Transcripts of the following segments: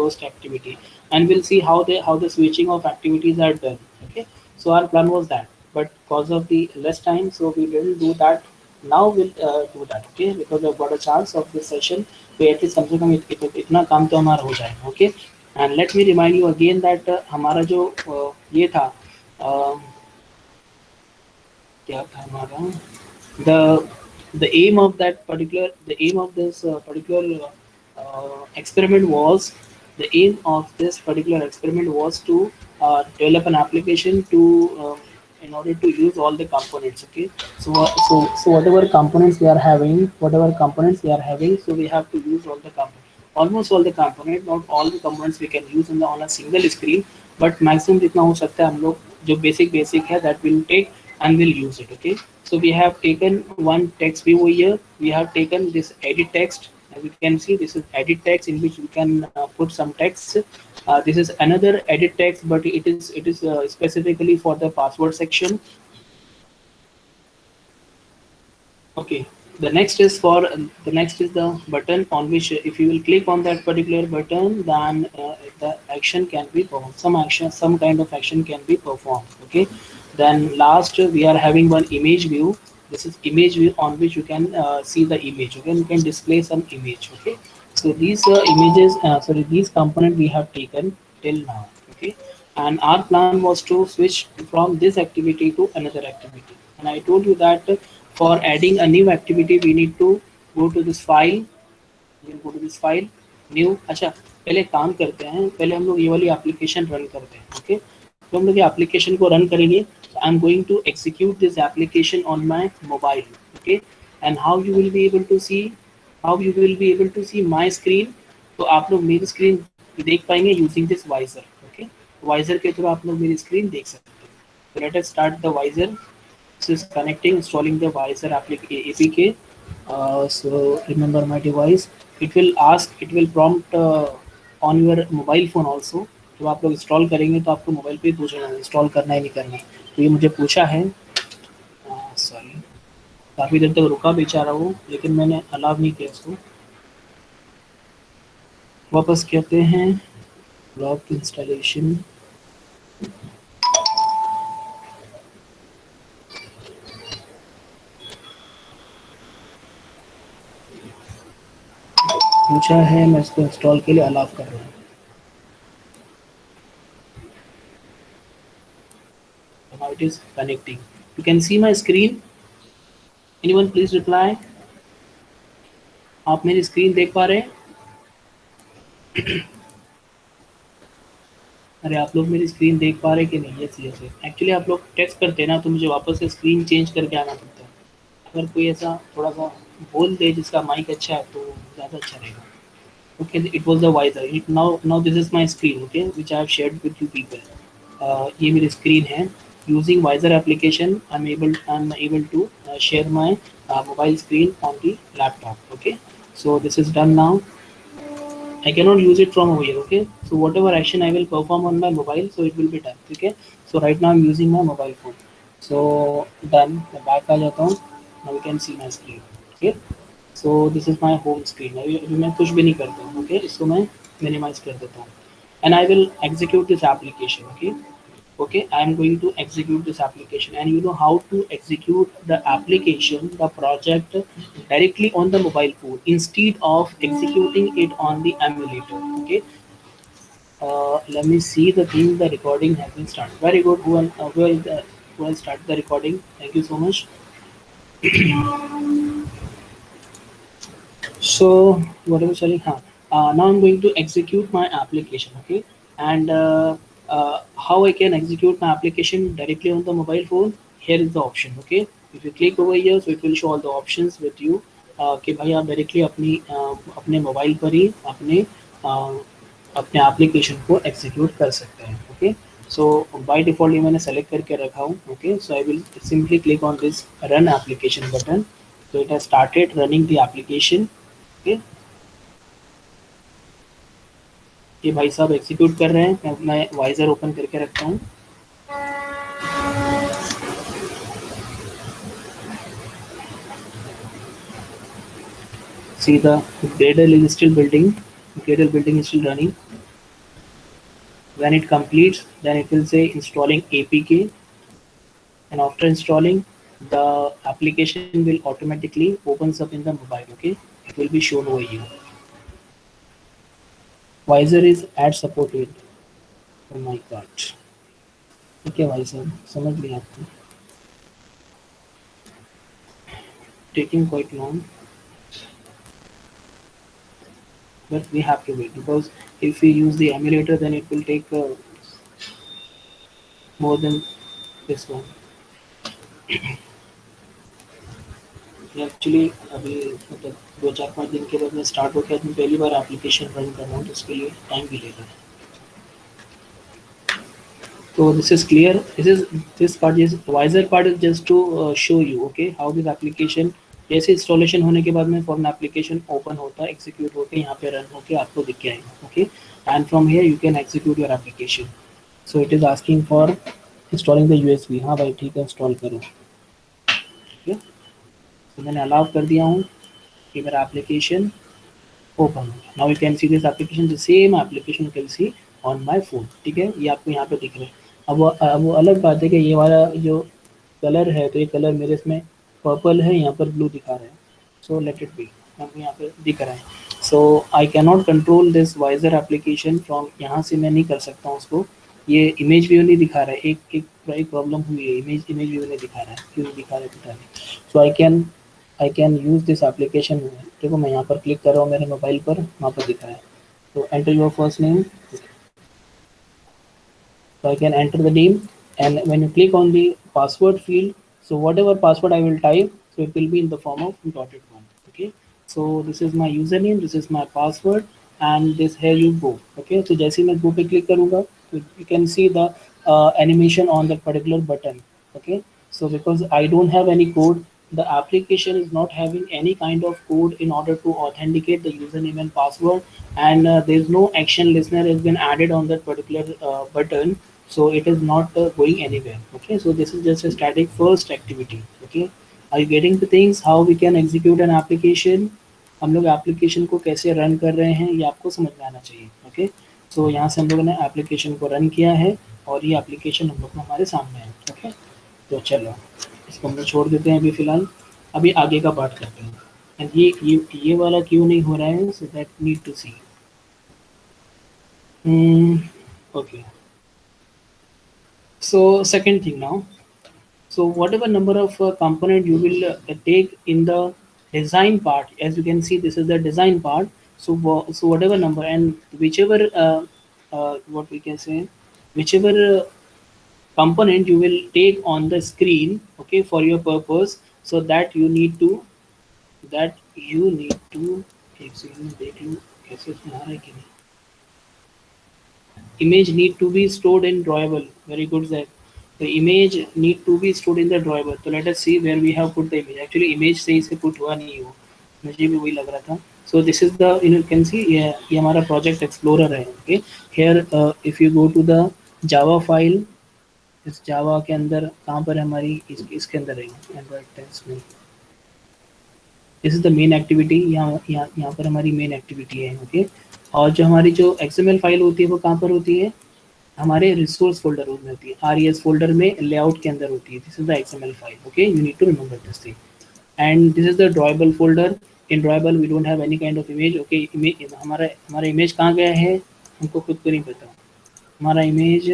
first activity, and we'll see how the switching of activities are done. Okay, so our plan was that, but because of the less time, so we didn't do that. Now we'll do that. Okay, because we've got a chance of this session, तो at least कम से कम इतना काम तो हमारा हो जाएगा. Okay, and let me remind you again that हमारा जो ये था uh, क्या था हमारा the the aim of that particular the aim of this particular experiment was the aim of this particular experiment was to develop an application to in order to use all the components. Okay, so whatever components we are having, so we have to use all the components, almost all the component, not all the components we can use on a single screen, but maximum जितना हो सकता है हम लोग जो basic है that will take and will use it. Okay, so we have taken one text view over here. We have taken this edit text. As you can see, this is edit text in which we can put some text. This is another edit text, but it is specifically for the password section. Okay, the next is the button on which if you will click on that particular button, then the action can be performed. Some kind of action can be performed. Okay, then last we are having one image view. This is image view on which you can see the image. Okay, you can display some image. Okay, so these these component we have taken till now. Okay, and our plan was to switch from this activity to another activity. And I told you that for adding a new activity we need to go to this file. We'll go to this file, new. अच्छा, पहले काम करते हैं, पहले हम लोग ये वाली एप्लीकेशन रन करते हैं. ओके, तो हम लोग ये एप्लीकेशन को रन करेंगे. I am going to execute this application on my mobile. Okay, and how you will be able to see my screen. तो आप लोग मेरी स्क्रीन देख पाएंगे using this Vysor. Okay, Vysor के थ्रू आप लोग मेरी स्क्रीन देख सकते हैं. So let us start the Visor. This is connecting, installing the Visor APK. So remember my device. It will prompt on your mobile phone also. जब आप लोग इंस्टॉल करेंगे तो आपको मोबाइल पे ही पूछेगा इंस्टॉल करना है नहीं करना है. तो ये मुझे पूछा है. सॉरी, काफ़ी देर तक रुका बेचारा वो, लेकिन मैंने अलाउ नहीं किया इसको. वापस कहते हैं ब्लॉक इंस्टॉलेशन. पूछा है, मैं इसको इंस्टॉल के लिए अलाउ कर रहा हूँ. Now it is connecting. You can see my screen. Anyone please reply. आप मेरी स्क्रीन देख पा रहे हैं? अरे आप लोग मेरी स्क्रीन देख पा रहे हैं कि नहीं? Yes yes. एक्चुअली आप लोग टेक्स्ट करते हैं ना, तो मुझे वापस से स्क्रीन चेंज करके आना पड़ता है. अगर कोई ऐसा थोड़ा सा बोल दे जिसका माइक अच्छा है तो ज़्यादा अच्छा रहेगा. Okay, it was the Visor. Now this is my screen. Okay, which I have shared with you people. ये मेरी स्क्रीन है. Using Visor application, I'm able to share my mobile screen on the laptop. Okay, so this is done now. I cannot use it from over here. Okay, so whatever action I will perform on my mobile, so it will be done. Okay, so right now I'm using my mobile phone. So done. मैं back आ जाता हूँ. Now you can see my screen. Okay, so this is my home screen. अभी मैं कुछ भी नहीं करता हूँ. Okay, इसको मैं minimize कर देता हूँ. And I will execute this application. Okay, I am going to execute this application, and you know how to execute the application, the project directly on the mobile phone instead of executing it on the emulator. Okay, let me see the thing. The recording has been started. Very good. Who will start the recording? Thank you so much. So whatever, sorry, now I'm going to execute my application. Okay, and how I can execute my application directly on the mobile phone? Here is the option. Okay, if you click over here, so it will show all the options with you. कि भाई आप directly अपने mobile पर ही अपने application को execute कर सकते हैं. ओके, सो बाय डिफ़ॉल्ट ये मैंने सेलेक्ट करके रखा हूँ. Okay, so I will simply click on this run application button. So it has started running the application. Okay, ये भाई साहब एग्जीक्यूट कर रहे हैं. मैं अपना वाइजर ओपन करके रखता हूँ. See, the Gradle is still building. Gradle building is still running. When it completes, then it will say installing APK, and after installing, the application will automatically opens up in the mobile. Okay, it will be shown over you. Wiser is ad supported. Oh my god. Okay, Wiser, समझ लिया आपको. Taking quite long, but we have to wait because if we use the emulator, then it will take more than this one. Actually अभी मतलब 2 4 5 दिन के बाद मैं start हो गया, मैं पहली बार एप्लीकेशन रन कर रहा हूँ, तो उसके लिए टाइम भी लेगा. So this is clear. This part is wiser part is just to show you okay how this application जैसे इंस्टॉलेशन होने के बाद में फॉर्म एप्लीकेशन ओपन होता है, एग्जीक्यूट होकर यहाँ पे रन होके आपको दिख के आएगा. Okay, and from here you can execute your application. So it is asking for installing the USB. हाँ भाई ठीक है, इंस्टॉल करो. ठीक है, तो मैंने अलाउ कर दिया हूँ कि मेरा application open. Now you can see this application, the same application you can C on my phone. ठीक है, ये आपको यहाँ पे दिख रहा है. अब वो अलग बात है कि ये वाला जो कलर है, तो ये कलर मेरे इसमें पर्पल है, यहाँ पर ब्लू दिखा रहा है. सो लेट इट बी, हमको यहाँ पे दिख रहा है. So I can not control this visor application from यहाँ से, मैं नहीं कर सकता हूँ उसको. ये इमेज व्यू नहीं दिखा रहा है, एक प्रॉब्लम हुई है, इमेज व्यू नहीं दिखा रहा है, क्यों नहीं दिखा रहा है पता नहीं. So I can use this application. देखो मैं यहाँ पर क्लिक कर रहा हूँ मेरे मोबाइल पर, वहाँ पर दिख रहा है. तो enter your first name. So I can enter the name, and when you click on the password field, so whatever password I will type, so it will be in the form of dotted one. Okay, so this is my username, this is my password, and this here you go. Okay, so जैसे मैं go पे click करूँगा, तो you can see the animation on that particular button. Okay, so because I don't have any code, the application is not having any kind of code in order to authenticate the username and password, and there is no action listener has been added on that particular button, so it is not going anywhere. Okay, so this is just a static first activity. Okay, are you getting the things how we can execute an application? हम लोग application को कैसे run कर रहे हैं, ये आपको समझ में आना चाहिए. ओके, सो यहाँ से हम लोगों ने एप्लीकेशन को रन किया है, और ये एप्लीकेशन हम लोग को हमारे सामने है. ओके, तो चलो इसको हम लोग छोड़ देते हैं अभी फ़िलहाल. अभी आगे का पार्ट करते हैं. एंड ये वाला क्यों नहीं हो रहा है, so that need to see. Okay, so second thing now, so whatever number of component you will take in the design part, as you can see this is the design part. So whatever number, and whichever what we can say, whichever component you will take on the screen, okay, for your purpose, so that you need to एक second में देख लूँ कैसे इसमें आ रहा है कि नहीं. Image need to be stored in drawable. Very good, Zach. The image need to be stored in the drawable. So let us see where we have put the image. Actually image सही से put हुआ नहीं हो, मुझे भी वही लग रहा था. So this is the, you can see ये हमारा project explorer है. Okay, here if you go to the Java file, इस Java के अंदर कहाँ पर हमारी इसके अंदर है Android 10 में. This is the main activity. यहाँ पर हमारी मेन एक्टिविटी है. ओके, और जो हमारी जो XML फाइल होती है वो कहाँ पर होती है, हमारे रिसोर्स फोल्डर में होती है, RES फोल्डर में लेआउट के अंदर होती है. This is the XML file. Okay, you need to remember this thing. And this is the drawable folder. In drawable we don't have any kind of image. Okay, हमारा image कहाँ गया है, हमको खुद को नहीं पता. हमारा इमेज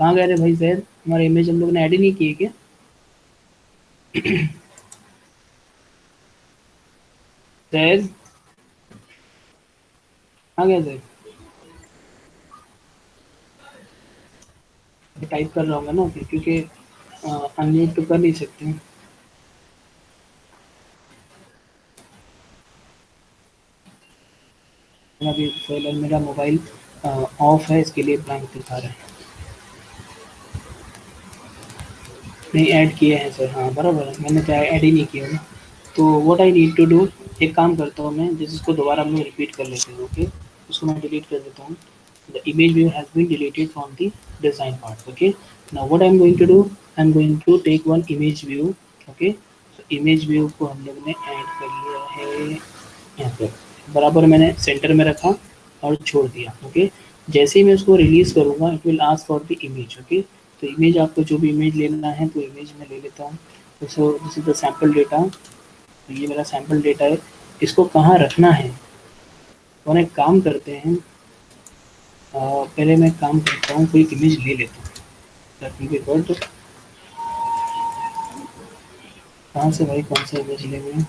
कहाँ गया रे भाई सैद, हमारा इमेज हम लोग ने ऐड ही नहीं किए क्या. सैद कहाँ गया सैद, टाइप कर रहा हूँ ना क्योंकि अनम्यूट तो कर नहीं सकते. अभी फिलहाल मेरा मोबाइल ऑफ है, इसके लिए ब्लैंक दिखा रहा है. नहीं ऐड किए हैं सर, हाँ बराबर है, मैंने तो ऐड ही नहीं किया ना. तो what I need to do, एक काम करता हूँ मैं, जिसको दोबारा हम लोग रिपीट कर लेते हैं. ओके, उसको मैं डिलीट कर देता हूँ. The image view has been deleted from the design part. Okay, now what I am going to do, I am going to take one image view. Okay, तो इमेज व्यू को हम लोग ने ऐड कर लिया है यहाँ पर, बराबर मैंने सेंटर में रखा. और छोड़ दिया। ओके, जैसे ही मैं उसको रिलीज करूँगा it will ask for the image. Okay, तो इमेज आपको जो भी इमेज लेना है तो इमेज में ले लेता हूँ। तो this is the sample data, ये मेरा सैम्पल डेटा है। इसको कहाँ रखना है, तो एक काम करते हैं, पहले मैं काम करता हूँ, कोई इमेज ले लेता हूँ। Let me be good। कहाँ से भाई, कौन सा इमेज लेंगे?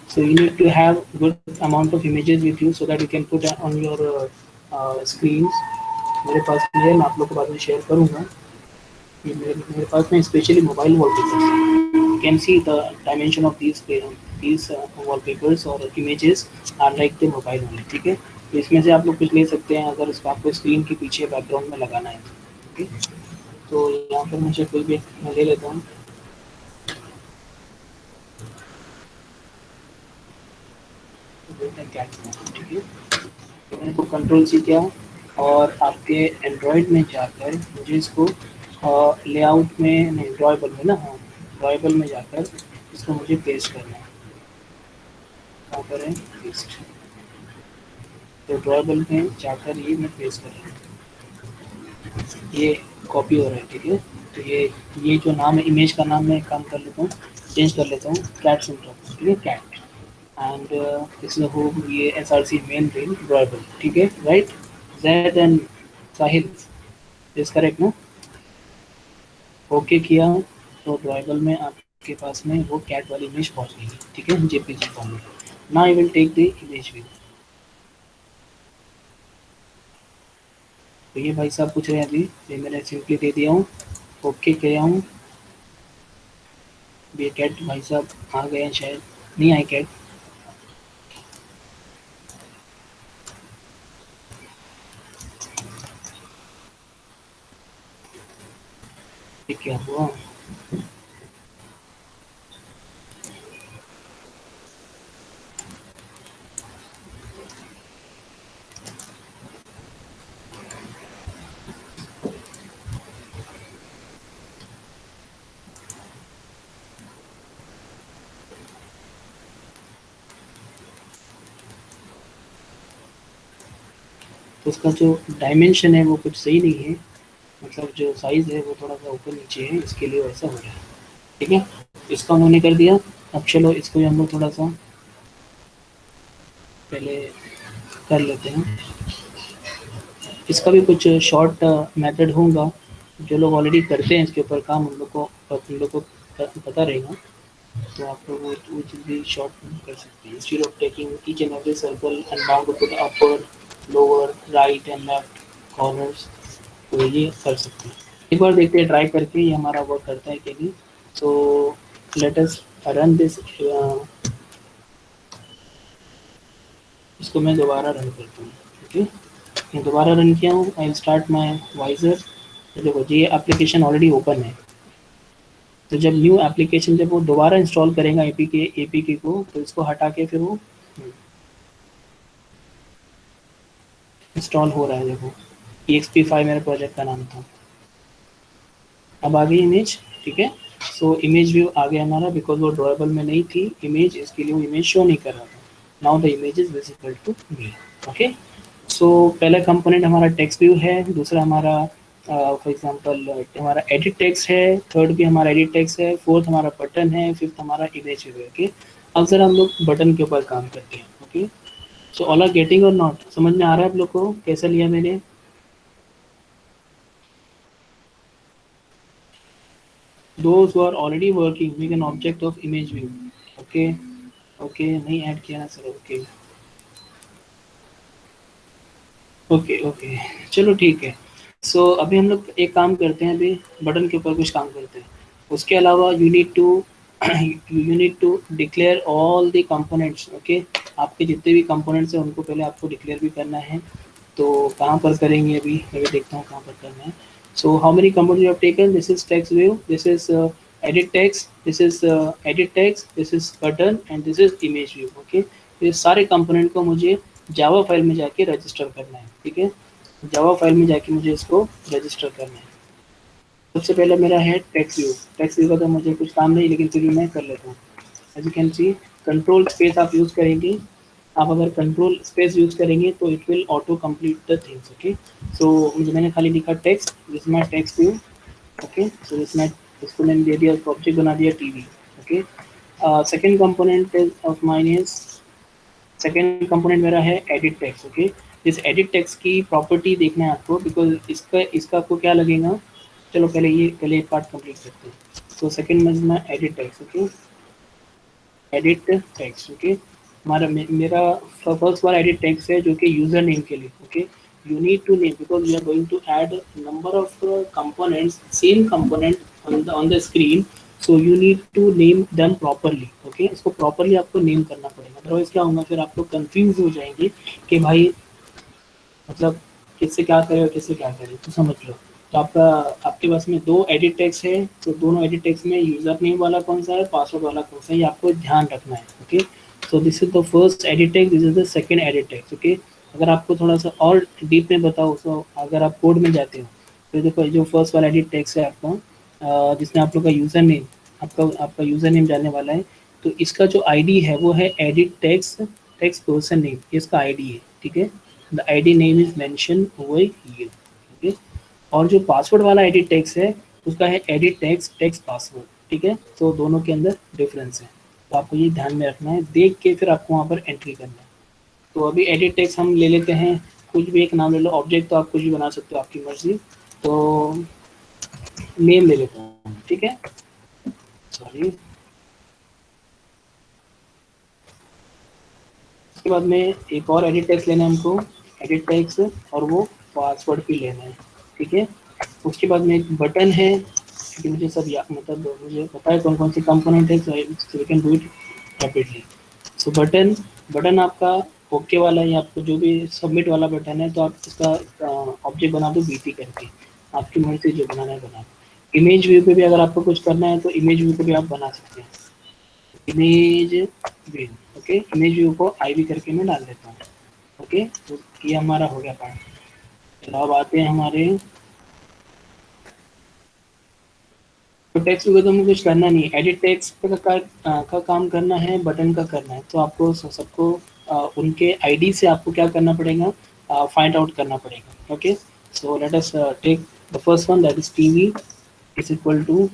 So you need to have good amount of images with you so that you can put on your screens। मेरे पास में है, मैं आप लोग को बाद में शेयर करूँगा। ये मेरे पास में specially mobile wallpapers, you can see the dimension of these wallpapers और images are like the mobile only। ठीक है, तो इसमें से आप लोग कुछ ले सकते हैं अगर इसको आपको स्क्रीन के पीछे बैकग्राउंड में लगाना है तो। ओके, तो यहाँ पर मुझे कोई भी मैं ले लेता हूँ। ठीक है, तो मैंने को कंट्रोल सी किया और आपके एंड्रॉयड में जाकर मुझे इसको लेआउट में, नहीं ड्रॉएबल में ना, हाँ ड्रॉएबल में जाकर इसको मुझे पेस्ट करना है। कहाँ पर है पेस्ट, तो ड्रॉएबल में जाकर ये मैं पेस्ट कर रहा हूँ, ये कॉपी हो रहा है। ठीक है, तो ये जो नाम है इमेज का नाम मैं काम कर लेता हूँ, चेंज कर लेता हूँ, कैट सिंड्रोम। ठीक है, कैट एंड इसमें हो ये S R C main res drawable. ठीक है, right, Zaid and Sahil is correct ना? ओके किया, तो ड्रॉएबल में आपके पास में वो कैट वाली इमेज पहुंच गई। ठीक है, JPG format. Now I will take the image view. तो ये भाई साहब पूछ रहे हैं अभी, ये मैंने सिंपली दे दिया हूँ, ओके किया हूँ। ये कैट भाई साहब आ गए हैं, शायद नहीं आए कैट। ये क्या हुआ? तो उसका जो डायमेंशन है वो कुछ सही नहीं है, मतलब जो साइज़ है वो थोड़ा सा ऊपर नीचे है, इसके लिए वैसा हो रहा है। ठीक है, इसका उन्होंने कर दिया। अब चलो इसको भी हम लोग थोड़ा सा पहले कर लेते हैं। इसका भी कुछ शॉर्ट मेथड होगा, जो लोग ऑलरेडी करते हैं इसके ऊपर काम, उन लोग को पता रहेगा, तो आप लोग वो चीज़ भी शॉर्ट कर सकते हैं। Instead of taking each and every circle and bound to the upper lower right and left corners, तो ये कर सकते हैं। एक बार देखते हैं ट्राई करके ये हमारा वर्क करता है कि नहीं। सो लेट अस रन दिस। इसको मैं दोबारा रन करता हूँ। ओके, मैं दोबारा रन किया हूँ। I will start my Vysor. तो देखो ये एप्लीकेशन ऑलरेडी ओपन है, तो जब न्यू एप्लीकेशन जब वो दोबारा इंस्टॉल करेगा एपीके को, तो इसको हटा के फिर वो इंस्टॉल हो रहा है। देखो EXP5 मेरे प्रोजेक्ट का नाम था। अब आ गई इमेज। ठीक है, सो इमेज व्यू आ गया हमारा, बिकॉज वो ड्रॉएबल में नहीं थी इमेज, इसके लिए वो इमेज शो नहीं कर रहा था। Now the image is visible to me. Okay, so पहला कंपोनेंट हमारा टेक्स्ट व्यू है, दूसरा हमारा फॉर एग्जांपल हमारा एडिट टेक्स्ट है, थर्ड भी हमारा एडिट टेक्स्ट है, फोर्थ हमारा बटन है, फिफ्थ हमारा इमेज व्यू है। ओके, अब सर हम लोग बटन के ऊपर काम करते हैं। Okay, so all are getting or not, समझ में आ रहा है आप लोग को कैसा लिया मैंने? Those who are already working make an object of image view। Okay, okay नहीं ऐड किया ना सर। ओके, ओके, ओके, चलो ठीक है। सो अभी हम लोग एक काम करते हैं, अभी बटन के ऊपर कुछ काम करते हैं। उसके अलावा you need to declare all the components. Okay, आपके जितने भी कंपोनेंट्स हैं उनको पहले आपको डिक्लेयर भी करना है। तो कहाँ पर करेंगे अभी, मैं भी देखता हूँ कहाँ पर करना है। So how many components you have taken? This is text view, this is edit text, this is edit text, this is button and this is image view। Okay, ये सारे कंपोनेंट को मुझे जावा फाइल में जाके register करना है। ठीक है, जावा फाइल में जाके मुझे इसको रजिस्टर करना है। सबसे पहले मेरा है टेक्स्ट व्यू का तो मुझे कुछ काम नहीं, लेकिन फिर भी मैं कर लेता हूँ। As you can see, control space आप यूज़ करेंगे। आप अगर कंट्रोल स्पेस यूज़ करेंगे तो it will auto complete the things. Okay, so मुझे मैंने खाली लिखा text, this my text view. Okay, so this my, इसको मैंने दे दिया, ऑब्जेक्ट बना दिया TV. Okay, second component of mine is, second component मेरा है एडिट टेक्स्ट। ओके, इस एडिट टेक्स्ट की प्रॉपर्टी देखना है आपको, बिकॉज इसका इसका आपको क्या लगेगा। चलो पहले ये पार्ट कंप्लीट करते हैं। तो सेकेंड में edit text. Okay, edit text. Okay, मेरा फर्स्ट वाला एडिट टेक्स्ट है जो कि यूजर नेम के लिए। Okay, you need to name, because we are going to add number of components, same component on the screen, so you need to name them properly. Okay, इसको properly आपको name करना पड़ेगा, otherwise क्या होगा, फिर आप लोग कंफ्यूज हो जाएंगे कि भाई मतलब किससे क्या करें और किससे क्या करें, तो समझ लो। तो आपका, आपके पास में दो एडिट टेक्स्ट है, तो दोनों एडिट टेक्स्ट में यूजर नेम वाला कौन सा है, पासवर्ड वाला कौन सा है, ये आपको ध्यान रखना है। Okay, so this is the first edit text, this is the second edit text. Okay, अगर आपको थोड़ा सा और डीप में बताओ, तो अगर आप कोड में जाते हो तो देखो जो फर्स्ट वाला एडिट टेक्स्ट है आपका, जिसमें आप लोग का यूजर नेम, आपका आपका यूजर नेम जानने वाला है, तो इसका जो आईडी है वो है edit text text person name, इसका आईडी है। ठीक है, the ID name is mention over here. Okay, और जो पासवर्ड वाला एडिट टेक्स्ट है उसका है एडिट टेक्स्ट टेक्स्ट पासवर्ड। ठीक है, तो दोनों के अंदर डिफरेंस है, तो आपको ये ध्यान में रखना है, देख के फिर आपको वहाँ पर एंट्री करना है। तो अभी एडिट टेक्स्ट हम ले लेते हैं, कुछ भी एक नाम ले लो, ऑब्जेक्ट तो आप कुछ भी बना सकते हो, आपकी मर्जी। तो नेम ले लेता हूँ, ठीक है, सॉरी। उसके बाद में एक और एडिट टेक्स्ट लेना है हमको, एडिट टेक्स्ट, और वो पासवर्ड भी लेना है। ठीक है, उसके बाद में एक बटन है, क्योंकि मुझे सब मतलब मुझे पता है कौन कौन से कंपोनेंट है, so we can do it rapidly. So button, button आपका ओके वाला है, आपको जो भी सबमिट वाला बटन है, तो आप इसका ऑब्जेक्ट बना दो बीटी करके, आपकी मर्जी से जो बनाना है बना। इमेज व्यू पे भी अगर आपको कुछ करना है तो इमेज व्यू पे भी आप बना सकते हैं, image view. Okay, image view को आईवी करके मैं डाल देता हूँ। ओके, तो ये हमारा हो गया पार्ट। चलो अब आते हैं हमारे, तो टेक्स्ट व्यू तो हमें कुछ करना नहीं है, एडिट टेक्स्ट का काम करना है, बटन का करना है, तो आपको सबको उनके आईडी से आपको क्या करना पड़ेगा, फाइंड आउट करना पड़ेगा। Okay, so let us take the first one, that is TV is equal to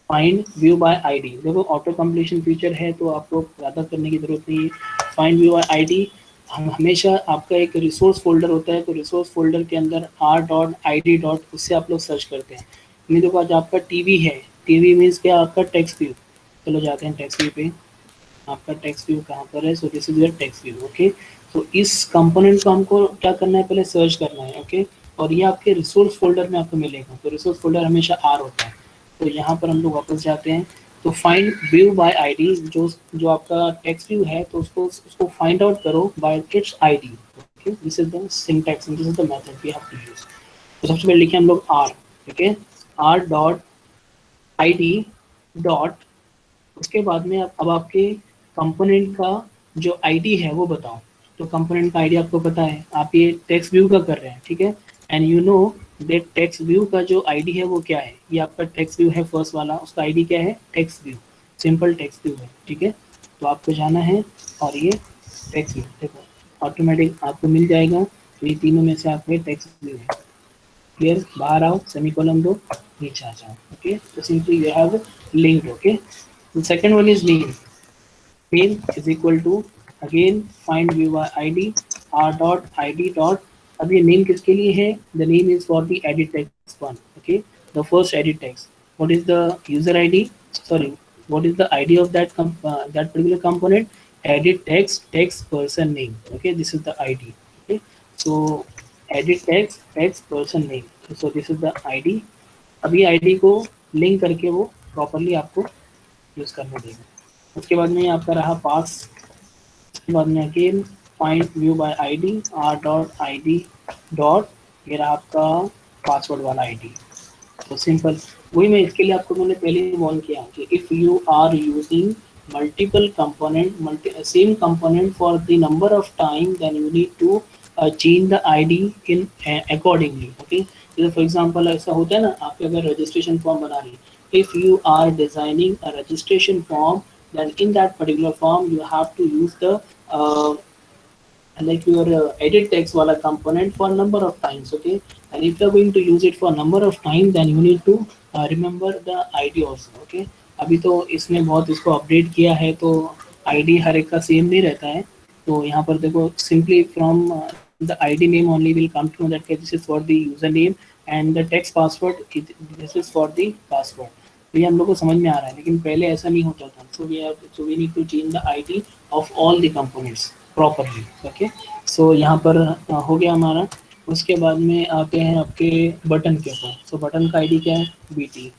find view by ID. देखो ऑटो कंप्लीशन फीचर है तो आपको ज़्यादा करने की जरूरत नहीं है। फाइंड व्यू बाय आईडी, हम हमेशा आपका एक रिसोर्स फोल्डर होता है, तो रिसोर्स फोल्डर के अंदर r.id. उससे आप लोग सर्च करते हैं। नहीं देखो आज आपका टीवी है, टीवी मीन्स क्या, आपका टेक्स्ट व्यू। चलो जाते हैं टेक्स्ट व्यू पे, आपका टेक्स्ट व्यू कहाँ पर है, सो this is your text view. Okay, तो इस कंपोनेंट को हमको क्या करना है, पहले सर्च करना है। ओके, और ये आपके रिसोर्स फोल्डर में आपको मिलेगा, तो रिसोर्स फोल्डर हमेशा आर होता है। तो यहाँ पर हम लोग वापस जाते हैं, तो फाइंड व्यू बाय आईडी, जो जो आपका टेक्स्ट व्यू है, तो उसको फाइंड आउट करो by its ID. Okay, this is the syntax, this is the method we have to use. तो सबसे पहले लिखे हम लोग आर। ठीक है, R dot I D dot, उसके बाद में अब आपके कंपोनेंट का जो आईडी है वो बताओ। तो कंपोनेंट का आईडी आपको पता है, आप ये टेक्स्ट व्यू का कर रहे हैं। ठीक है, and you know that text view का जो आईडी है वो क्या है, ये आपका टेक्स्ट व्यू है फर्स्ट वाला, उसका आईडी क्या है, text view, simple text view है। ठीक है, तो आपको जाना है और ये टेक्स्ट व्यू देखो ऑटोमेटिक आपको मिल जाएगा, तो ये तीनों में से आपका टेक्स्ट व्यू है। क्लियर, बाहर आओ, सेमीकोलन दो, नीचे आ जाओ। ओके, तो simply you have linked. Okay, the second one is name. Name is equal to again find view by id r dot id dot, अब ये name किसके लिए है, the name is for the edit text one. Okay, the first edit text, what is the user id, sorry, what is the id of that particular component, edit text text person name. Okay, this is the id. Okay, so edit text person name, so this is the id। अभी ID को link करके वो properly आपको use करने देगा। उसके बाद में आपका रहा पास, उसके बाद में again find view by ID R dot I D dot, ये रहा आपका पासवर्ड वाला आईडी। तो सिंपल वही, मैं इसके लिए आपको मैंने पहले ही वॉर्न किया कि if you are using multiple component same component for the number of time, then you need to change the id in accordingly। okay, जैसे फॉर एग्जांपल ऐसा होता है ना, आपके अगर रजिस्ट्रेशन फॉर्म बना रही, if you are designing a registration form, then in that particular form you have to use the like your edit text wala component for number of times. Okay, and if you are going to use it for number of time, then you need to remember the id also. Okay, अभी तो इसने बहुत इसको update किया है, तो ID हर एक का सेम नहीं रहता है। तो यहाँ पर देखो, simply from the ID name only will come to know that this is for the user name and the text password, this is for the password. तो ये हम लोग को समझ में आ रहा है, लेकिन पहले ऐसा नहीं होता था। So we need to change the ID of all the components properly. Okay, so यहाँ पर हो गया हमारा। उसके बाद में आते हैं आपके बटन के ऊपर। सो बटन का आईडी क्या है, B T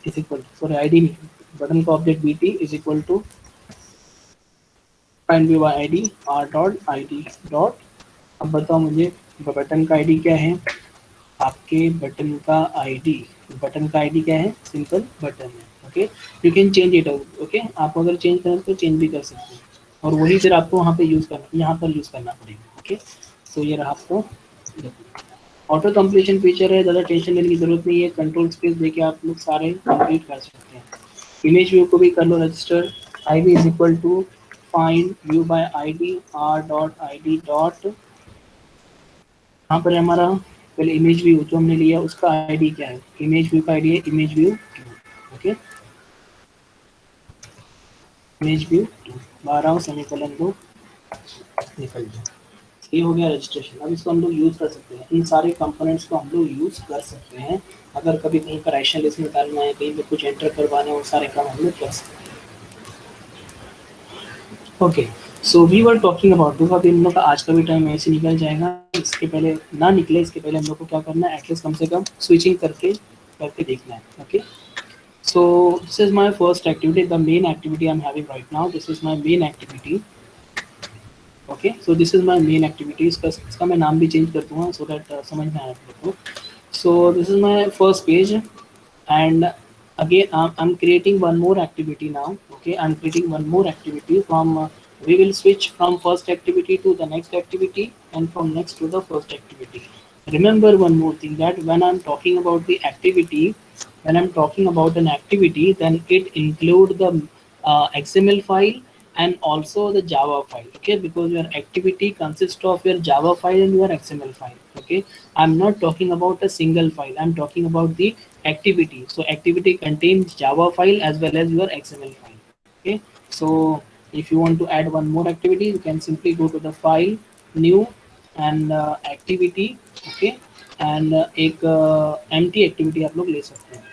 is equal, sorry ID नहीं, बटन का object B T is equal to find view by ID R dot I dot. अब बताओ मुझे बटन का आईडी क्या है, आपके बटन का आईडी, बटन का आईडी क्या है, सिंपल बटन है। Okay, you can change it out. Okay, आप अगर चेंज करें तो चेंज भी कर सकते हैं, और वही फिर आपको वहाँ पे यूज़ करना, यहाँ पर यूज़ करना पड़ेगा। ओके, तो ये रहा आपको ऑटो कंप्लीशन फीचर है, ज़्यादा टेंशन लेने की जरूरत नहीं है, कंट्रोल स्पेस देके आप लोग सारे कंप्लीट कर सकते हैं। इमेज व्यू को भी कर लो register, I V is equal to find view by I D R dot I D dot. यहाँ पर हमारा पहले इमेज व्यू जो हमने लिया उसका आईडी क्या है, इमेज व्यू का आईडी है image view. Okay, image view 12 semicolon 2 निकल जाए। ये हो गया रजिस्ट्रेशन। अब इसको हम लोग यूज़ कर सकते हैं, इन सारे कंपोनेंट्स को हम लोग यूज़ कर सकते हैं। अगर कभी कहीं पर एक्शन लिस्ट निकालना है, कहीं पर कुछ एंटर करवाना है, वो सारे काम हम लोग कर सकते हैं। Okay, so we were talking about, देखो अभी हम लोग का आज का भी टाइम ऐसे निकल जाएगा। इसके पहले ना निकले, इसके पहले हम लोग को क्या करना है, एटलीस्ट कम से कम स्विचिंग करके करके देखना है। Okay, so this is my first activity, the main activity I'm having right now. This is my main activity. Okay, so this is my main activity. इसका मैं नाम भी चेंज कर दूंगा so that समझ में आए आप लोग को। So this is my first page, and again I'm creating one more activity now. Okay, I'm creating one more activity from we will switch from first activity to the next activity, and from next to the first activity. Remember one more thing, that when I'm talking about the activity, when I'm talking about an activity, then it include the XML file and also the Java file. Okay, because your activity consists of your Java file and your XML file. Okay, I'm not talking about a single file, I'm talking about the activity. So activity contains Java file as well as your XML file. Okay, so if you want to add one more activity, you can simply go to the file, new, and activity। okay, and एक empty activity आप लोग ले सकते हैं।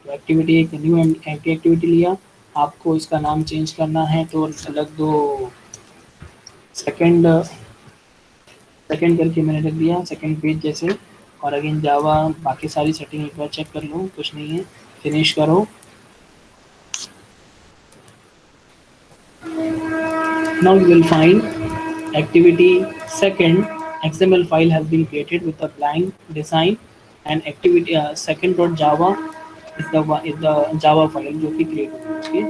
तो activity एक new empty activity लिया, आपको इसका नाम चेंज करना है तो अलग दो सेकंड, सेकंड करके मैंने रख दिया, सेकंड पेज जैसे। और अगेन जावा, बाकी सारी सेटिंग एक बार चेक कर लो, कुछ नहीं है, फिनिश करो। Now you will find activity second XML file has been created with a blank design, and activity second.java is the Java file जो कि create होगी। okay?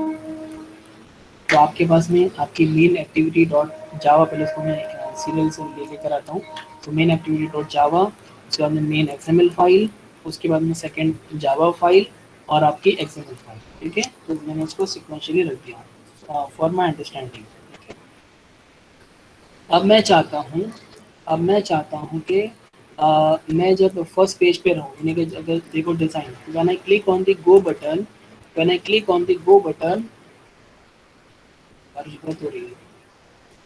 तो आपके पास में आपकी मेन एक्टिविटी डॉट जावा, पहले इसको मैं सीरियल से ले लेकर आता हूँ। तो मेन एक्टिविटी डॉट जावा, उसके बाद में मेन एक्सएमएल फाइल, उसके बाद में सेकंड जावा फाइल, और आपकी एक्सएमएल फाइल। ठीक है, तो मैंने इसको सिक्वेंशियली रख दिया फॉर माई अंडरस्टैंडिंग। अब मैं चाहता हूँ कि मैं जब फर्स्ट पेज पे रहूँ, यानी कि अगर देखो design, when I click on the go button, when I click on the go button, हो रही है,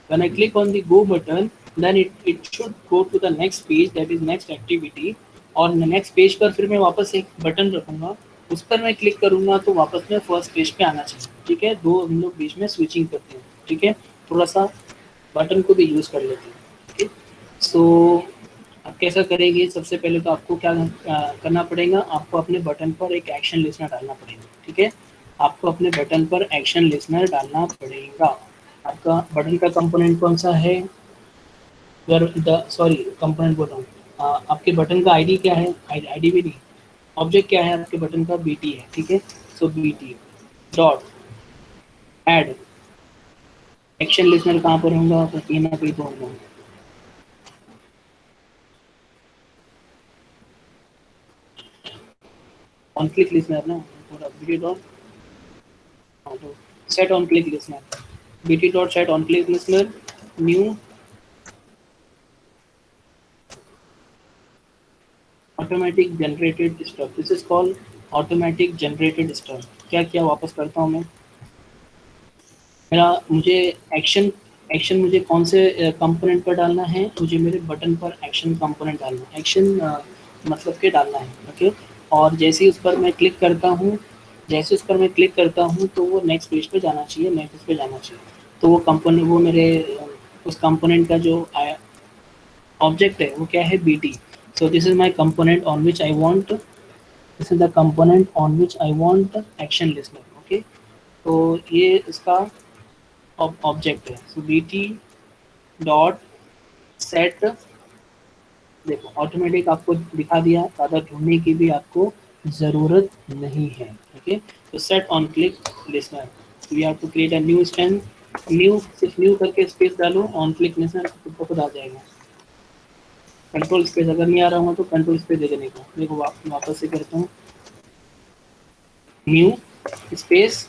when I click on the go button, then it should go to the next page, that is next activity। और next page पर फिर मैं वापस एक button रखूंगा, उस पर मैं क्लिक करूंगा तो वापस मैं फर्स्ट पेज पे आना चाहिए। ठीक है, दो हम लोग बीच में स्विचिंग करते हैं। ठीक है, थोड़ा सा बटन को भी यूज कर लेते हैं। ठीक है, सो आप कैसा करेंगे, सबसे पहले तो आपको क्या करना पड़ेगा, आपको अपने बटन पर एक एक्शन लिस्नर डालना पड़ेगा। ठीक है, आपको अपने बटन पर एक्शन लिस्नर डालना पड़ेगा। आपका बटन का कंपोनेंट कौन सा है, सॉरी कंपोनेंट बोल रहा हूँ, आपके बटन का आईडी क्या है, आईडी भी नहीं, ऑब्जेक्ट क्या है आपके बटन का, बीटी है। ठीक है, so BT dot add action listener कहाँ पर होगा, तो कहीं ना कहीं तो होगा। ऑन क्लिक लिसनर ना, पूरा बीटी डॉट, तो set on click listener, BT dot set on click listener new automatic generated stuff, this is called automatic generated stuff. क्या किया, वापस करता हूँ मैं, मेरा मुझे एक्शन एक्शन मुझे कौन से कंपोनेंट पर डालना है, मुझे मेरे बटन पर एक्शन कंपोनेंट डालना है, एक्शन मतलब के डालना है, ओके। और जैसे ही उस पर मैं क्लिक करता हूँ, जैसे उस पर मैं क्लिक करता हूँ तो वो नेक्स्ट पेज पे जाना चाहिए, नेक्स्ट पेज पे जाना चाहिए। तो वो कंपोनेंट, वो मेरे उस कंपोनेंट का जो ऑब्जेक्ट है वो क्या है, B T. So this is my component on which I want, this is the component on which I want action listener, okay. तो ये इसका ऑब्जेक्ट है। So B T dot set, देखो ऑटोमेटिक आपको दिखा दिया, ज़्यादा ढूंढने की भी आपको ज़रूरत नहीं है, ओके। तो set on click listener, we have to create a new stand, new, सिर्फ न्यू करके स्पेस डालो, ऑन क्लिक लिसनर खुद ब खुद आ जाएगा। कंट्रोल स्पेस अगर नहीं आ रहा हूँ तो कंट्रोल स्पेस दे देने का, देखो वापस से करता हूँ, new space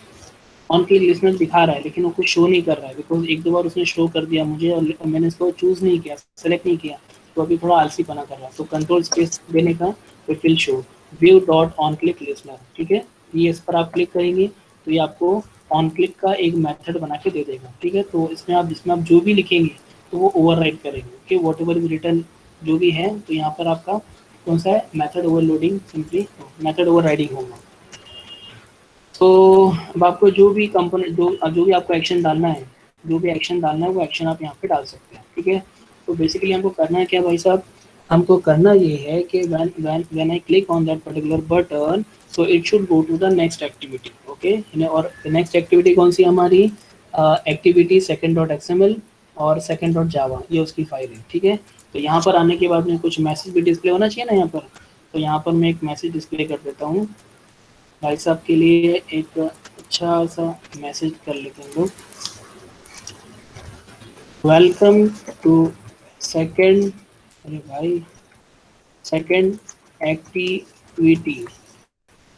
on click listener दिखा रहा है, लेकिन वो कुछ शो नहीं कर रहा है, बिकॉज एक दो बार उसने शो कर दिया मुझे और मैंने इसको चूज नहीं किया, सेलेक्ट नहीं किया, तो अभी थोड़ा आलसी पना कर रहा है। तो कंट्रोल स्पेस देने का, तो will show view dot on click listener, ठीक है। ये इस पर आप क्लिक करेंगे तो ये आपको ऑन क्लिक का एक मेथड बना के दे देगा, ठीक है। तो जिसमें आप जो भी लिखेंगे तो वो ओवर करेंगे, okay, what ever is return जो भी है, तो यहाँ पर आपका कौन सा है, method overloading, simply method over riding होगा। तो अब आपको जो भी कंपोनेंट, जो भी आपको एक्शन डालना है, जो भी एक्शन डालना है वो एक्शन आप यहाँ पे डाल सकते हैं, ठीक है। तो बेसिकली हमको करना है क्या भाई साहब, हमको करना ये है कि when I click on that particular button, so it should go to the next activity, okay. और नेक्स्ट एक्टिविटी कौन सी हमारी, एक्टिविटी सेकंड डॉट एक्सएमएल और सेकंड डॉट जावा, ये उसकी फाइल है, ठीक है। तो यहाँ पर आने के बाद में कुछ मैसेज भी डिस्प्ले होना चाहिए ना यहाँ पर, तो यहाँ पर मैं एक मैसेज डिस्प्ले कर देता हूँ भाई साहब के लिए, एक अच्छा सा मैसेज कर लेते हैं हम लोग, वेलकम टू सेकंड, अरे भाई, second activity,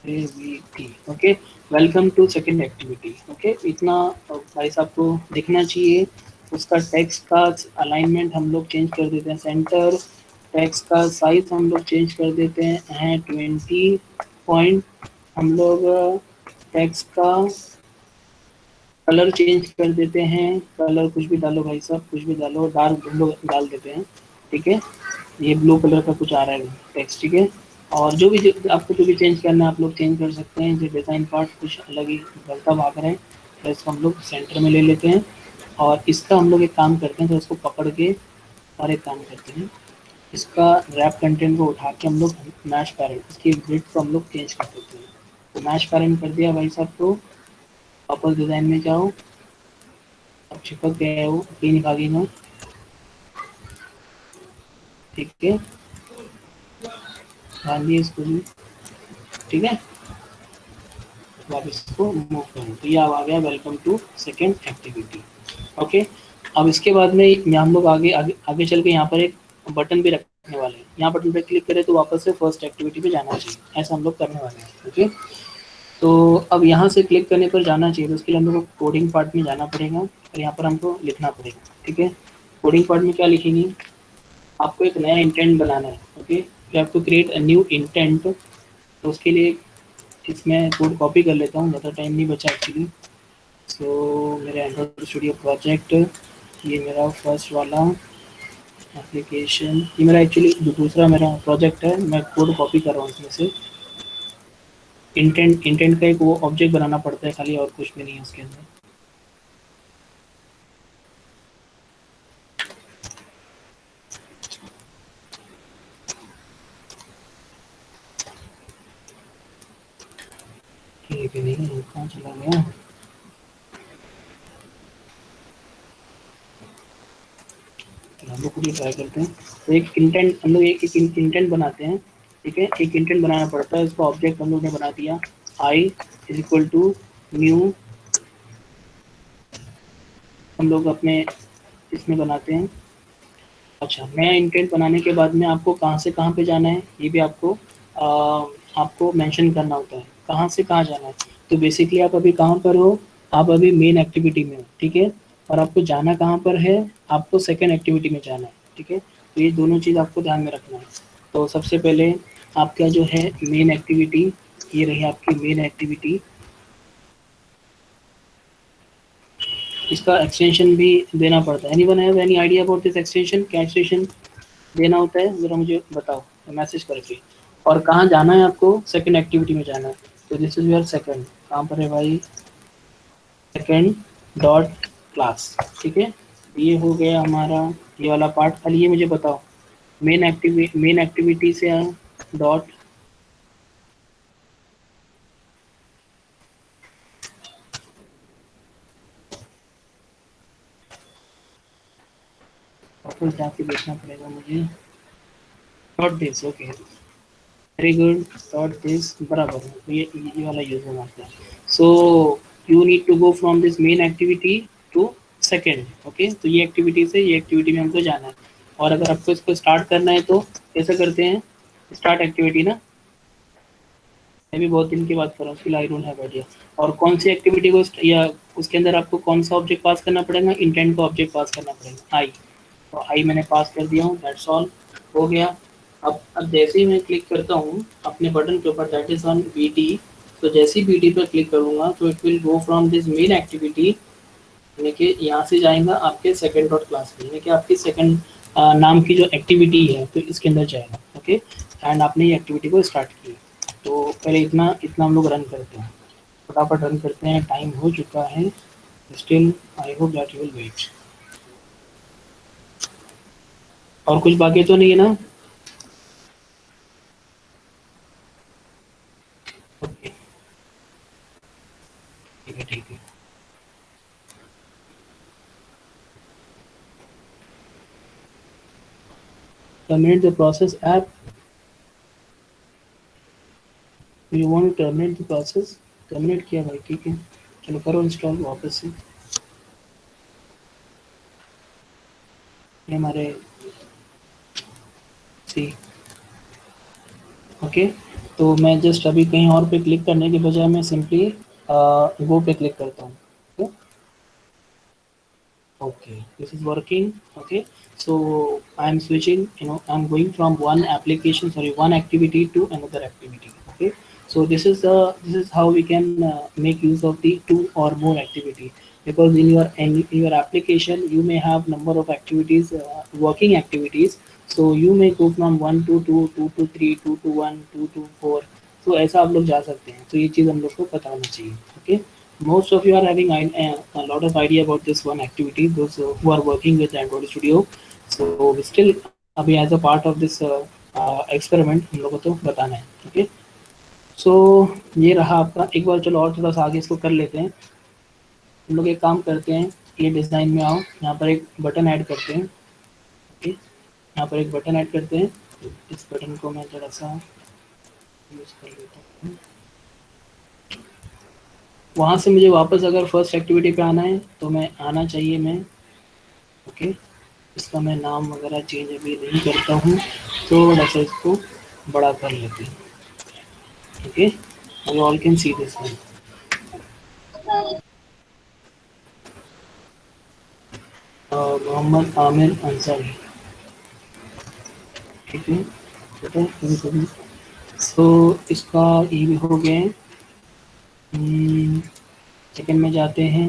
activity, okay, welcome to second activity, okay. इतना भाई साहब को दिखना चाहिए। उसका टेक्स्ट का अलाइनमेंट हम लोग चेंज कर देते हैं, सेंटर, टेक्स्ट का साइज हम लोग चेंज कर देते हैं 20 पॉइंट, हम लोग टेक्स्ट का कलर चेंज कर देते हैं, कलर कुछ भी डालो भाई साहब, कुछ भी डालो, डार्क ब्लू डाल देते हैं, ठीक है। ये ब्लू कलर का कुछ आ रहा है टेक्स्ट, ठीक है। और आपको जो भी चेंज करना है आप लोग चेंज कर सकते हैं। जो डिज़ाइन पार्ट कुछ अलग ही गलता भाग रहा है, तो इसको हम लोग सेंटर में ले लेते हैं, और इसका हम लोग एक काम करते हैं, तो इसको पकड़ के और एक काम करते हैं, इसका रैप कंटेंट को उठा के हम लोग मैश पैरेंट, इसकी विड्थ को हम लोग चेंज कर देते हैं। तो मैश पैरेंट कर दिया भाई साहब, तो वापस डिज़ाइन में जाओ, अब चिपक गया है वो तीन भागी में, ठीक है, ध्यान दिए इसको भी, ठीक है। तो आप इसको मूव करें, तो ये अब आ गया welcome to second activity, okay. अब इसके बाद में हम लोग आगे आगे आगे चल के यहाँ पर एक बटन भी रखने वाले हैं, यहाँ बटन पे क्लिक करें तो वापस से फर्स्ट एक्टिविटी पे जाना चाहिए, ऐसा हम लोग करने वाले हैं, ओके। तो अब यहाँ से क्लिक करने पर जाना चाहिए, तो उसके लिए हम लोग को कोडिंग पार्ट में जाना पड़ेगा, और यहाँ पर हमको लिखना पड़ेगा, ठीक है। कोडिंग पार्ट में क्या लिखेंगे, आपको एक नया इंटेंट बनाना है, okay. You have to create a new intent, तो उसके लिए इसमें कोड कॉपी कर लेता हूँ, ज़्यादा टाइम नहीं बचा एक्चुअली। सो मेरे एंड्रॉइड स्टूडियो प्रोजेक्ट, ये मेरा फर्स्ट वाला एप्लीकेशन, ये मेरा एक्चुअली दूसरा मेरा प्रोजेक्ट है, मैं कोड कॉपी कर रहा हूँ इसमें से। इंटेंट का एक वो ऑब्जेक्ट बनाना पड़ता है खाली, और कुछ भी नहीं है उसके अंदर। ठीक है, नहीं कहाँ चला गया, हम लोग खुद ही ट्राई करते हैं। तो एक इंटेंट हम लोग एक इंटेंट बनाते हैं, ठीक है, एक इंटेंट बनाना पड़ता है, इसका ऑब्जेक्ट हम लोग ने बना दिया, I is equal to new, हम लोग अपने इसमें बनाते हैं। अच्छा, नया इंटेंट बनाने के बाद में आपको कहाँ से कहाँ पे जाना है, ये भी आपको आपको मेंशन करना होता है कहाँ से कहाँ जाना है। तो बेसिकली आप अभी कहाँ पर हो, आप अभी मेन एक्टिविटी में हो, ठीक है, और आपको जाना कहाँ पर है, आपको सेकेंड एक्टिविटी में जाना है, ठीक है। तो ये दोनों चीज़ आपको ध्यान में रखना है। तो सबसे पहले आपका जो है मेन एक्टिविटी, ये रही आपकी मेन एक्टिविटी। इसका एक्सटेंशन भी देना पड़ता है। Anyone have any idea about this extension, क्या एक्सटेंशन देना होता है ज़रा मुझे बताओ मैसेज करके। और कहाँ जाना है आपको, सेकंड एक्टिविटी में जाना है। तो दिस इज योर सेकंड, कहाँ पर है भाई, सेकंड डॉट क्लास, ठीक है। ये हो गया हमारा ये वाला पार्ट। खाली ये मुझे बताओ मेन एक्टिविटी से डॉट वापस जाके देखना पड़ेगा मुझे, dot this, okay very good, dot this बराबर है। तो ये वाला यूज होना है। So you need to go from this main activity to second, okay. तो ये एक्टिविटी से ये एक्टिविटी में हमको जाना है। और अगर आपको इसको स्टार्ट करना है तो कैसे करते हैं, स्टार्ट एक्टिविटी ना, मैं भी बहुत दिन की बात कर रहा हूँ, फिलहाल आई डोंट हैव आइडिया। और कौन सी एक्टिविटी को या उसके अंदर आपको कौन सा ऑब्जेक्ट पास करना पड़ेगा, इंटेंट का ऑब्जेक्ट पास करना पड़ेगा, आई। तो आई मैंने पास कर दिया हूँ, दैट्स ऑल, हो गया। अब जैसे ही मैं क्लिक करता हूँ अपने बटन के ऊपर, that is on B T. तो जैसे ही बी टी पर क्लिक करूँगा तो it will go from this main activity, यानी कि यहाँ से जाएगा आपके सेकंड डॉट क्लास में, यानी कि आपकी सेकंड नाम की जो एक्टिविटी है तो इसके अंदर जाएगा, ओके। एंड आपने ये एक्टिविटी को स्टार्ट किया। तो पहले इतना इतना हम लोग रन करते हैं, फटाफट रन करते हैं, टाइम हो चुका है। Still I hope that you will wait. और कुछ बाकी तो नहीं है ना, ओके ठीक है ठीक है। Terminate the process app, you want to terminate the process, terminate किया भाई, ठीक है। चलो करो इंस्टॉल वापस से, ये हमारे सी, ओके। तो मैं जस्ट अभी कहीं और पे क्लिक करने के बजाय मैं सिंपली गो पे क्लिक करता हूँ। Okay, this is working. Okay, so I am switching, you know, I'm going from one application, sorry, one activity to another activity. Okay, so this is how we can make use of the two or more activity, because in your application you may have number of activities, working activities. So you may go from one to two, two to three, two to one, two to four. तो ऐसा आप लोग जा सकते हैं, तो ये चीज़ हम लोग को पता होना चाहिए, okay. Most of you are having a lot of idea about this one activity, those who are working with Android Studio. So we still अभी as a part of this experiment हम लोगों को तो बताना है, ओके। सो ये रहा आपका, एक बार चलो और थोड़ा सा आगे इसको कर लेते हैं। हम लोग एक काम करते हैं, ये डिज़ाइन में आओ, यहाँ पर एक बटन ऐड करते हैं, ओके। यहाँ पर एक बटन ऐड करते हैं, इस बटन को मैं थोड़ा सा यूज़ कर लेता हूँ। वहाँ से मुझे वापस अगर फर्स्ट एक्टिविटी पे आना है तो मैं आना चाहिए मैं, ओके। इसका मैं नाम वगैरह चेंज अभी नहीं करता हूँ, थोड़ा सा इसको बड़ा कर लेते हैं, okay. You all can see this one, Mohammad Aamir Ansari, ठीक है, ठीक है, कभी कभी। सो इसका ये भी हो गया है। सेकंड में जाते हैं,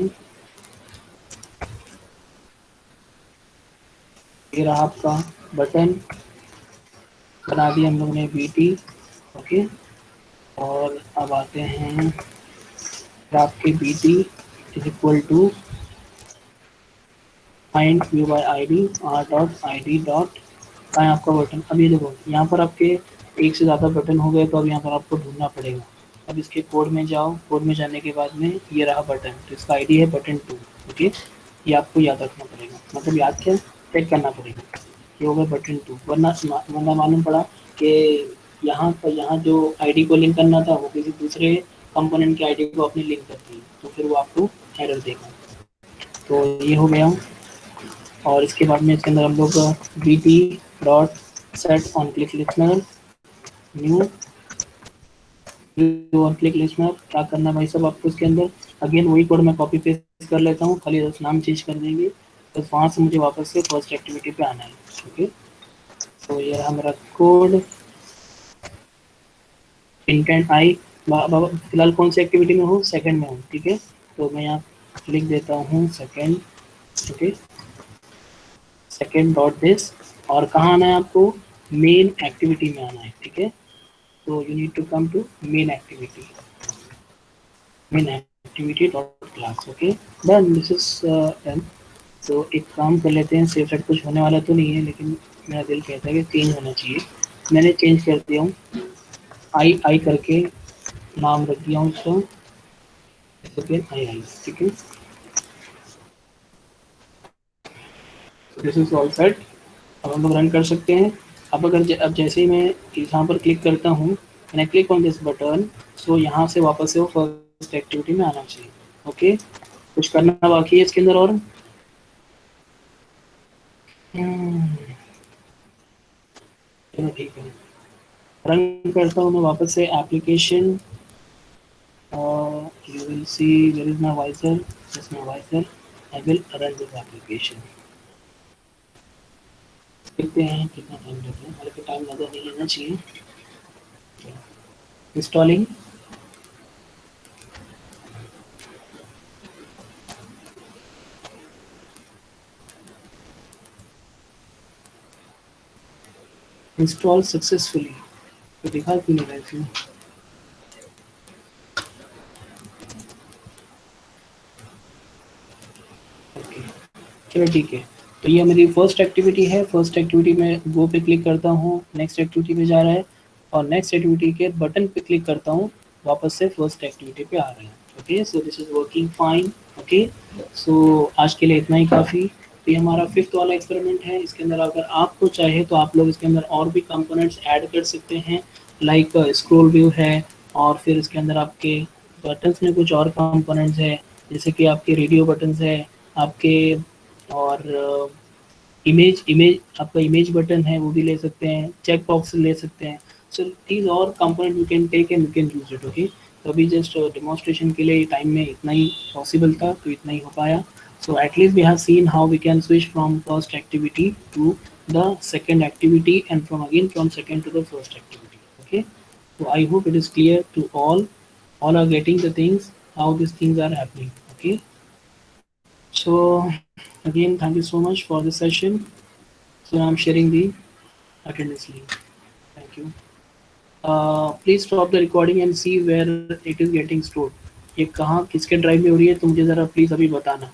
ये रहा आपका बटन, बना दिया हम लोग ने बी टी, ओके। और अब आते हैं आपके B T is equal to find view by ID, R dot I D dot, कहाँ है आपका बटन। अब ये देखो यहाँ पर आपके एक से ज़्यादा बटन हो गए, तो अब यहाँ पर आपको ढूंढना पड़ेगा। अब इसके कोड में जाओ, कोड में जाने के बाद में ये रहा बटन, तो इसका आईडी है बटन 2, ओके। ये आपको याद रखना पड़ेगा, मतलब याद क्या, चेक करना पड़ेगा, ये होगा बटन 2, वरना मालूम पड़ा कि यहाँ जो आईडी को लिंक करना था वो किसी दूसरे कंपोनेंट के आईडी को अपनी लिंक करती है, तो फिर वो आपको एरर देगा। तो ये हो गया। और इसके बाद में इसके अंदर हम लोग B T dot set on click listener new on click listener क्या करना है भाई साहब आपको इसके अंदर, अगेन वही कोड मैं कॉपी पेस्ट कर लेता हूँ, खाली बस नाम चेंज कर देंगे, बस वहाँ से मुझे वापस से फर्स्ट एक्टिविटी पे आना है। ओके, तो ये रहा मेरा कोड। इंटेंट आई, बाबा फिलहाल कौन सी एक्टिविटी में हूँ, सेकंड में हूँ, ठीक है। तो मैं यहाँ लिख देता हूँ second. Okay, second dot this, और कहाँ आना है आपको, मेन एक्टिविटी में आना है, ठीक है। तो you need to come to main activity, main activity dot class. Okay, done, this is done. तो एक काम कर लेते हैं, सेफ साइड कुछ होने वाला तो नहीं है, लेकिन मेरा दिल कहता है कि चेंज होना चाहिए। मैंने चेंज कर दिया हूँ, आई आई करके नाम रख दिया हूँ इसका, सेकेंड आई आई, ठीक है। दिस इज ऑल सेट, अब हम लोग रन कर सकते हैं। अब अगर अब जैसे ही मैं यहाँ पर क्लिक करता हूँ, मैंने क्लिक ऑन दिस बटन, सो यहाँ से वापस से वो फर्स्ट एक्टिविटी में आना चाहिए। ओके, कुछ करना बाकी है इसके अंदर और चलो ठीक है, रन करता हूँ मैं वापस से application. You will see where is my visor, just my visor. I will run this application. देखते हैं कितना टाइम लेते हैं, हालांकि टाइम ज़्यादा नहीं लेना चाहिए। इंस्टॉलिंग, इंस्टॉल सक्सेसफुली, तो दिखा क्यों नहीं रहा है इसमें। ओके, चलो ठीक है। तो ये मेरी फर्स्ट एक्टिविटी है, फर्स्ट एक्टिविटी में गो पे क्लिक करता हूँ, नेक्स्ट एक्टिविटी पे जा रहा है, और नेक्स्ट एक्टिविटी के बटन पे क्लिक करता हूँ, वापस से फर्स्ट एक्टिविटी पे आ रहे हैं। Okay, so this is working fine. Okay, so आज के लिए इतना ही काफ़ी। तो ये हमारा फिफ्थ वाला एक्सपेरिमेंट है, इसके अंदर अगर आपको चाहे तो आप लोग इसके अंदर और भी कंपोनेंट्स ऐड कर सकते हैं, लाइक स्क्रॉल व्यू है, और फिर इसके अंदर आपके बटन्स में कुछ और कंपोनेंट्स है, जैसे कि आपके रेडियो बटन्स है आपके, और इमेज इमेज आपका इमेज बटन है वो भी ले सकते हैं, चेक बॉक्स ले सकते हैं। सो दीज और component you can take and you can use it. Okay, तो अभी जस्ट डेमोन्स्ट्रेशन के लिए टाइम में इतना ही पॉसिबल था, तो इतना ही हो पाया। So at least we have seen how we can switch from first activity to the second activity, and from second to the first activity. Okay, so I hope it is clear to all are getting the things, how these things are happening. Okay, so again thank you so much for this session. So I'm sharing the attendance link. Thank you. Please stop the recording and see where it is getting stored. ये कहाँ किसके drive में हो रही है, तो मुझे ज़रा प्लीज़ अभी बताना।